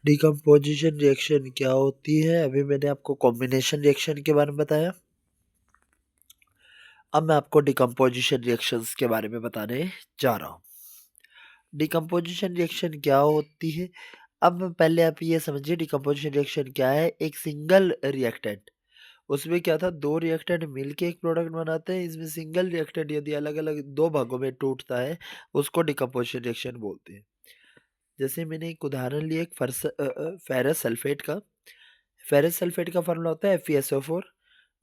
Decomposition reaction क्या होती है? अभी मैंने आपको कॉम्बिनेशन रिएक्शन के बारे में बताया। अब मैं आपको डिकम्पोजिशन रिएक्शंस के बारे में बताने जा रहा हूँ। डिकम्पोजिशन रिएक्शन क्या होती है? अब पहले आप ये समझिए डिकम्पोजिशन रिएक्शन क्या है। एक सिंगल रिएक्टेंट, उसमें क्या था, दो रिएक्टेंट मिलके एक प्रोडक्ट बनाते हैं। इसमें सिंगल रिएक्टेंट यदि अलग अलग दो भागों में टूटता है, उसको डिकम्पोजिशन रिएक्शन बोलते हैं। जैसे मैंने एक उदाहरण लिया एक फेरस सल्फेट का। फेरस सल्फेट का फॉर्मूला होता है FeSO4।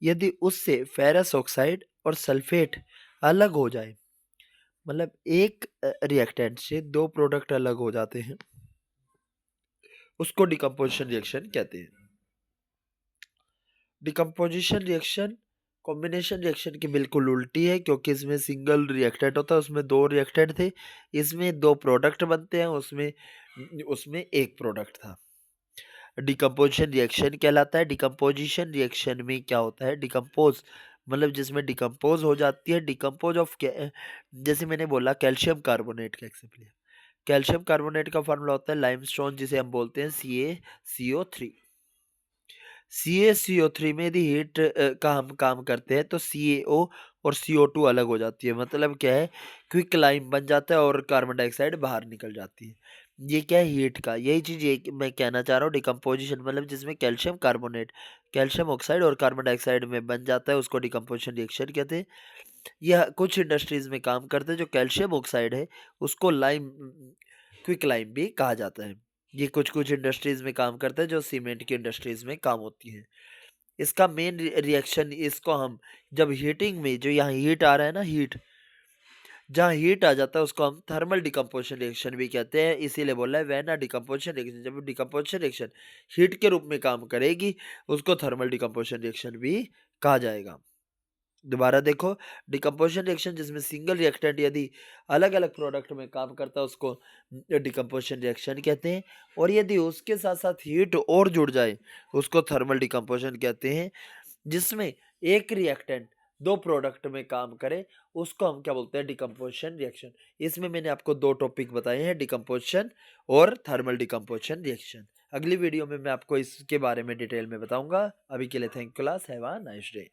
यदि उससे फेरस ऑक्साइड और सल्फेट अलग हो जाए, मतलब एक रिएक्टेंट से दो प्रोडक्ट अलग हो जाते हैं, उसको डिकम्पोजिशन रिएक्शन कहते हैं। डिकम्पोजिशन रिएक्शन कॉम्बिनेशन रिएक्शन की बिल्कुल उल्टी है, क्योंकि इसमें सिंगल रिएक्टेंट होता है, उसमें दो रिएक्टेंट थे। इसमें दो प्रोडक्ट बनते हैं, उसमें उसमें एक प्रोडक्ट था। डिकम्पोजिशन रिएक्शन कहलाता है। डिकम्पोजिशन रिएक्शन में क्या होता है, डिकम्पोज मतलब जिसमें डिकम्पोज हो जाती है। डिकम्पोज ऑफ, जैसे मैंने बोला कैल्शियम कार्बोनेट का एग्जाम्पल लिया। कैल्शियम कार्बोनेट का फॉर्मूला होता है लाइमस्टोन, जिसे हम बोलते हैं CaCO3। CaCO3 में यदि हीट का हम काम करते हैं तो CaO और CO2 अलग हो जाती है। मतलब क्या है, क्विक लाइम बन जाता है और कार्बन डाइऑक्साइड बाहर निकल जाती है। ये क्या है, हीट का। यही चीज ये मैं कहना चाह रहा हूँ, डिकम्पोजिशन मतलब जिसमें कैल्शियम कार्बोनेट, कैल्शियम ऑक्साइड और कार्बन डाइऑक्साइड में बन जाता है, उसको डिकम्पोजिशन रिएक्शन कहते हैं। यह कुछ इंडस्ट्रीज में काम करते हैं। जो कैल्शियम ऑक्साइड है उसको लाइम, क्विक लाइम भी कहा जाता है। ये कुछ कुछ इंडस्ट्रीज में काम करता है, जो सीमेंट की इंडस्ट्रीज में काम होती है। इसका मेन रिएक्शन, इसको हम जब हीटिंग में, जो यहाँ हीट आ रहा है ना, हीट, जहाँ हीट आ जाता है उसको हम थर्मल डिकम्पोजिशन रिएक्शन भी कहते हैं। इसीलिए बोला है व्हेन अ डिकम्पोजिशन रिएक्शन, जब डिकम्पोजिशन रिएक्शन हीट के रूप में काम करेगी, उसको थर्मल डिकम्पोजिशन रिएक्शन भी कहा जाएगा। दोबारा देखो, डिकम्पोजिशन रिएक्शन जिसमें सिंगल रिएक्टेंट यदि अलग अलग प्रोडक्ट में काम करता है, उसको डिकम्पोजिशन रिएक्शन कहते हैं। और यदि उसके साथ साथ हीट और जुड़ जाए, उसको थर्मल डिकम्पोजिशन कहते हैं। जिसमें एक रिएक्टेंट दो प्रोडक्ट में काम करे, उसको हम क्या बोलते हैं, डिकम्पोजिशन रिएक्शन। इसमें मैंने आपको दो टॉपिक बताए हैं, डिकम्पोजिशन और थर्मल डिकम्पोजिशन रिएक्शन। अगली वीडियो में मैं आपको इसके बारे में डिटेल में बताऊंगा। अभी के लिए thank you class, have a nice day.